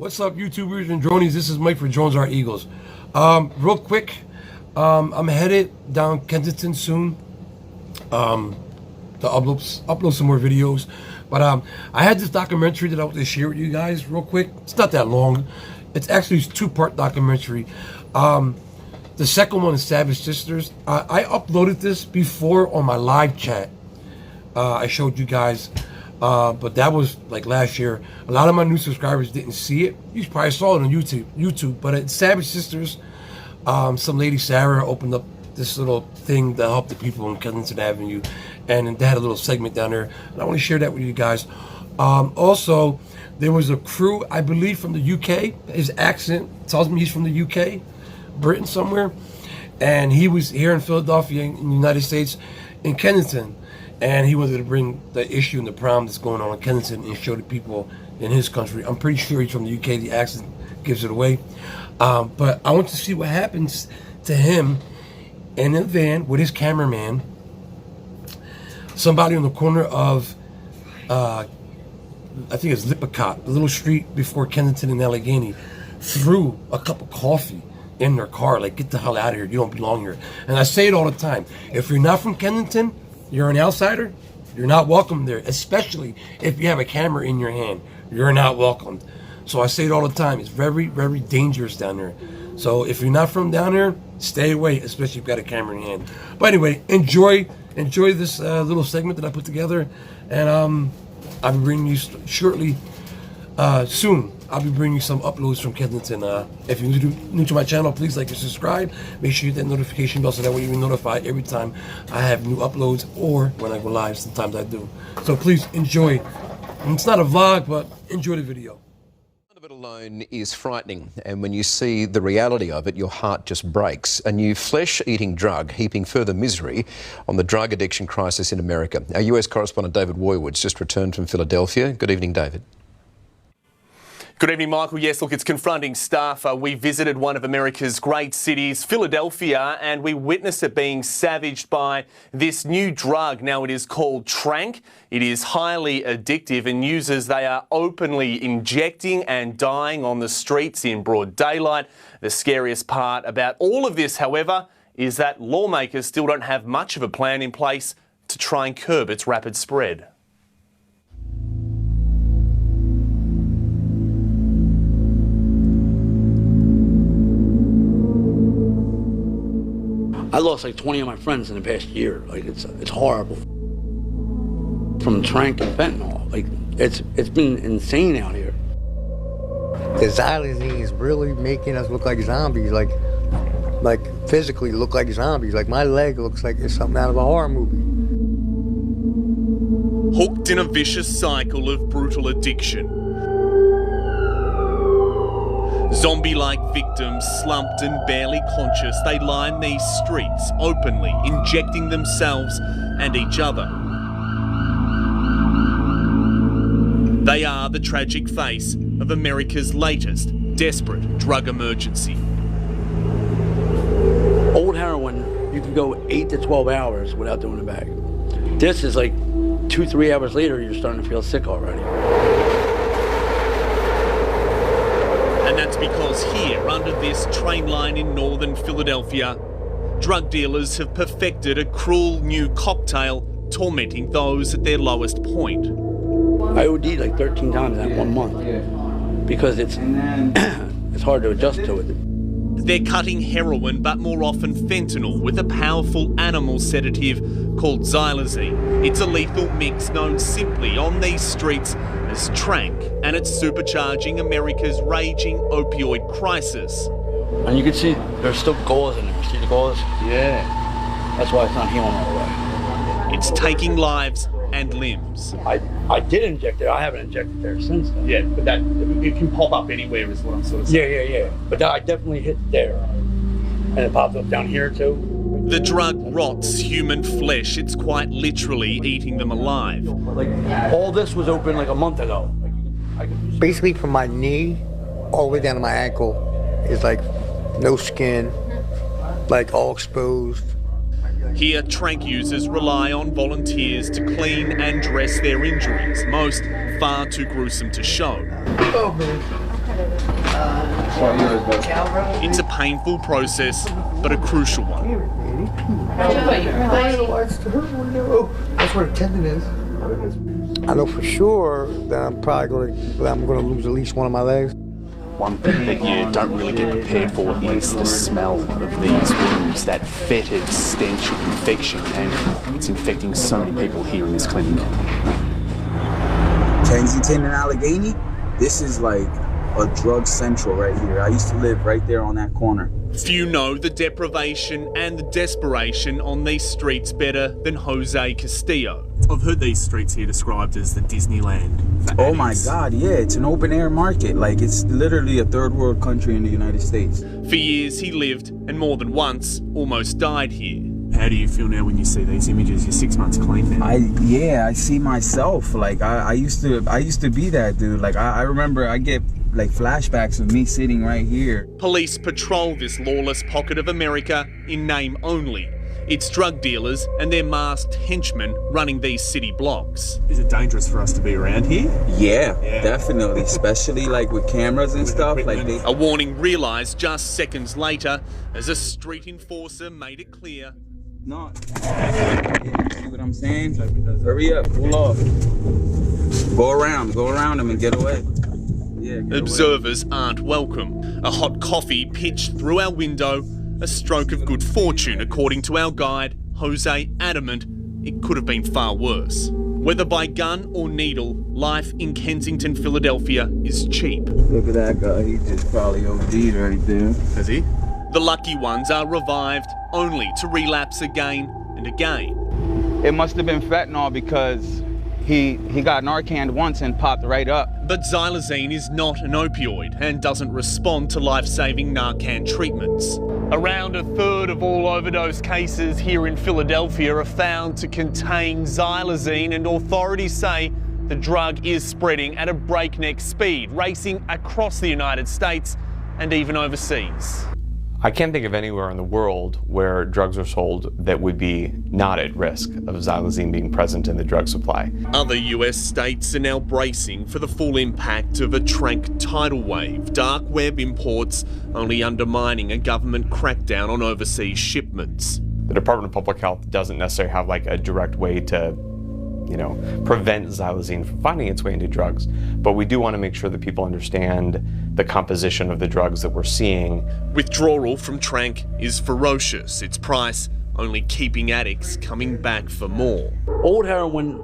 What's up, YouTubers and dronies? This is Mike for Drones Are Eagles. Real quick, I'm headed down Kensington soon to upload some more videos. But I had this documentary that I want to share with you guys real quick. It's not that long. It's actually a two-part documentary. The second one is Savage Sisters. I uploaded this before on my live chat. I showed you guys. But that was like last year. A lot of my new subscribers didn't see it. You probably saw it on YouTube. But at Savage Sisters, some lady Sarah opened up this little thing to help the people in Kensington Avenue, and they had a little segment down there, and I want to share that with you guys. Also, there was a crew, I believe, from the UK. His accent tells me he's from the UK, Britain somewhere, and he was here in Philadelphia, in the United States, in Kensington. And he wanted to bring the issue and the problem that's going on in Kensington and show the people in his country. I'm pretty sure he's from the UK. The accent gives it away. But I want to see what happens to him in a van with his cameraman. Somebody on the corner of, I think it's Lippincott, the little street before Kensington and Allegheny, threw a cup of coffee in their car. Like, get the hell out of here. You don't belong here. And I say it all the time. If you're not from Kensington, you're an outsider, you're not welcome there, especially if you have a camera in your hand. You're not welcomed. So I say it all the time. It's very, very dangerous down there. So if you're not from down there, stay away, especially if you've got a camera in your hand. But anyway, enjoy this little segment that I put together. And I'll be bringing you shortly, soon. I'll be bringing you some uploads from Kensington. If you're new to my channel, please like and subscribe. Make sure you hit that notification bell so that way you'll be notified every time I have new uploads or when I go live. Sometimes I do. So please enjoy. And it's not a vlog, but enjoy the video. Of it alone is frightening, and when you see the reality of it, your heart just breaks. A new flesh-eating drug heaping further misery on the drug addiction crisis in America. Our US correspondent David Woywood's just returned from Philadelphia. Good evening, David. Good evening, Michael. Yes, look, it's confronting stuff. We visited one of America's great cities, Philadelphia, and we witnessed it being savaged by this new drug. Now, it is called Tranq. It is highly addictive, and users, they are openly injecting and dying on the streets in broad daylight. The scariest part about all of this, however, is that lawmakers still don't have much of a plan in place to try and curb its rapid spread. I lost like 20 of my friends in the past year. Like it's horrible. From Tranq and fentanyl, like it's been insane out here. The xylazine is really making us look like zombies, like physically look like zombies. Like my leg looks like it's something out of a horror movie. Hooked in a vicious cycle of brutal addiction. Zombie-like victims, slumped and barely conscious, they line these streets openly, injecting themselves and each other. They are the tragic face of America's latest desperate drug emergency. Old heroin, you can go 8 to 12 hours without doing a bag. This is like 2-3 hours later, you're starting to feel sick already. And that's because here, under this train line in northern Philadelphia, drug dealers have perfected a cruel new cocktail tormenting those at their lowest point. I OD'd like 13 times in that 1 month because it's hard to adjust to it. They're cutting heroin, but more often fentanyl, with a powerful animal sedative called xylazine. It's a lethal mix known simply on these streets as Tranq, and it's supercharging America's raging opioid crisis. And you can see there's still gauze in there. See the gauze? Yeah. That's why it's not healing all the way. It's taking lives and limbs. I did inject it. I haven't injected there since then. Yeah, but that it can pop up anywhere is what I'm sort of saying. Yeah. But I definitely hit there. And it popped up down here too. The drug rots human flesh. It's quite literally eating them alive. Like all this was open like a month ago. Basically from my knee all the way down to my ankle is like no skin, like all exposed. Here, Tranq users rely on volunteers to clean and dress their injuries, most far too gruesome to show. Oh, man. It's a painful process, but a crucial one. That's where the tendon is. I know for sure that I'm going to lose at least one of my legs. One thing that you don't really get prepared for is the smell of these wounds, that fetid stench of infection, and it's infecting so many people here in this clinic. Kensington and Allegheny, this is like a drug central right here. I used to live right there on that corner. Few know the deprivation and the desperation on these streets better than Jose Castillo. I've heard these streets here described as the Disneyland for Oh my addicts. God, yeah, it's an open air market. Like, it's literally a third world country in the United States. For years he lived, and more than once, almost died here. How do you feel now when you see these images? You're 6 months clean now. I see myself. Like, I used to be that dude. Like, I remember I get like flashbacks of me sitting right here. Police patrol this lawless pocket of America in name only. It's drug dealers and their masked henchmen running these city blocks. Is it dangerous for us to be around here? Yeah, definitely. Especially like with cameras and stuff. Like A warning realised just seconds later as a street enforcer made it clear. No. See what I'm saying? Hurry up, pull off. Go around them and get away. Yeah, get Observers aren't welcome. A hot coffee pitched through our window, a stroke of good fortune according to our guide, Jose, adamant it could have been far worse. Whether by gun or needle, life in Kensington, Philadelphia is cheap. Look at that guy, he just probably OD'd right there. Has he? The lucky ones are revived only to relapse again and again. It must have been fentanyl because he got Narcan once and popped right up. But xylazine is not an opioid and doesn't respond to life-saving Narcan treatments. Around a third of all overdose cases here in Philadelphia are found to contain xylazine, and authorities say the drug is spreading at a breakneck speed, racing across the United States and even overseas. I can't think of anywhere in the world where drugs are sold that would be not at risk of xylazine being present in the drug supply. Other US states are now bracing for the full impact of a trank tidal wave, dark web imports only undermining a government crackdown on overseas shipments. The Department of Public Health doesn't necessarily have like a direct way to, prevent xylazine from finding its way into drugs, but we do want to make sure that people understand the composition of the drugs that we're seeing. Withdrawal from trank is ferocious, its price only keeping addicts coming back for more. Old heroin,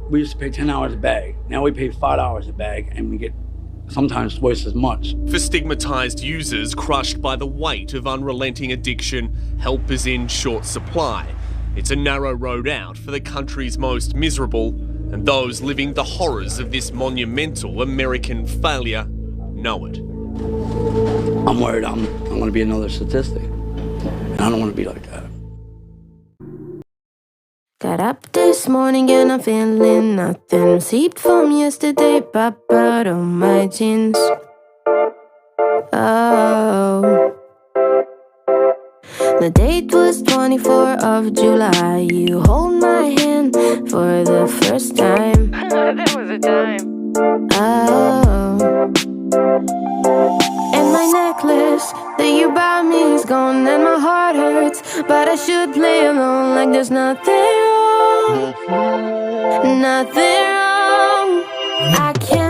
we used to pay $10 a bag. Now we pay $5 a bag, and we get sometimes twice as much. For stigmatised users crushed by the weight of unrelenting addiction, help is in short supply. It's a narrow road out for the country's most miserable, and those living the horrors of this monumental American failure know it. I'm worried I'm going to be another statistic, and I don't want to be like that. Got up this morning and I'm feeling nothing. Receipt from yesterday, pop out on my jeans. Oh, the date was 24th of July. You hold my hand for the first time. That was a time. Oh, and my necklace that you bought me is gone, and my heart hurts, but I should play along like there's nothing wrong. Nothing wrong. I can't